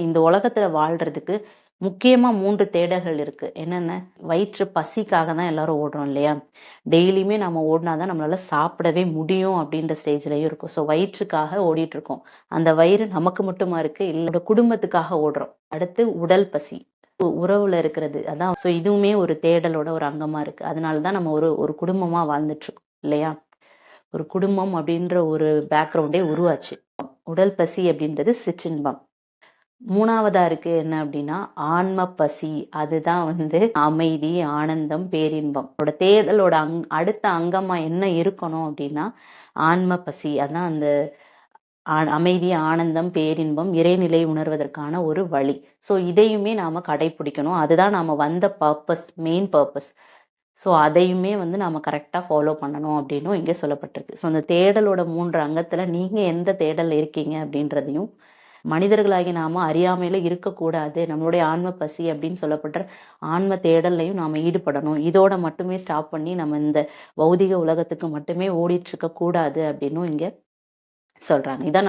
இந்த உலகத்துல வாழ்றதுக்கு முக்கியமா 3 தேடல்கள் இருக்கு. என்னென்ன? வயிற்று பசிக்காக தான் எல்லாரும் ஓடுறோம் இல்லையா? டெய்லியுமே நம்ம ஓடுனா தான் நம்மளால சாப்பிடவே முடியும் அப்படின்ற ஸ்டேஜ்லயும் இருக்கும். ஸோ வயிற்றுக்காக ஓடிட்டுருக்கோம். அந்த வயிறு நமக்கு மட்டுமா இருக்கு? இல்ல குடும்பத்துக்காக ஓடுறோம். அடுத்து உடல் பசி. உறவுல இருக்கிறது. அதான் ஸோ இதுவுமே ஒரு தேடலோட ஒரு அங்கமா இருக்கு. அதனால தான் நம்ம ஒரு ஒரு குடும்பமா வாழ்ந்துட்டுருக்கோம் இல்லையா? ஒரு குடும்பம் அப்படின்ற ஒரு பேக்ரவுண்டே உருவாச்சு. உடல் பசி அப்படின்றது சிற்றின்பம். 3வதா இருக்கு என்ன அப்படின்னா, ஆன்ம பசி. அதுதான் அமைதி, ஆனந்தம், பேரின்பம். அதோட தேடலோட அடுத்த அங்கமா என்ன இருக்கணும் அப்படின்னா, ஆன்ம பசி. அதான் அந்த அமைதி, ஆனந்தம், பேரின்பம், இறைநிலை உணர்வதற்கான ஒரு வழி. ஸோ இதையுமே நாம கடைப்பிடிக்கணும். அதுதான் நாம வந்த பர்ப்பஸ், மெயின் பர்ப்பஸ். ஸோ அதையுமே நாம கரெக்ட்டா ஃபாலோ பண்ணணும் அப்படின்னும் இங்க சொல்லப்பட்டிருக்கு. ஸோ அந்த தேடலோட 3 அங்கத்துல நீங்க எந்த தேடல்ல இருக்கீங்க அப்படின்றதையும், மனிதர்களாகிய நாம அறியாமையில இருக்கக்கூடாது. நம்மளுடைய ஆன்ம பசி அப்படின்னு சொல்லப்பட்ட ஆன்ம தேடல்லயும் நாம ஈடுபடணும். இதோட மட்டுமே ஸ்டாப் பண்ணி நம்ம இந்த பௌதிக உலகத்துக்கு மட்டுமே ஓடிட்டு இருக்கக் கூடாது அப்படின்னும் இங்க சொல்றாங்க. இதான்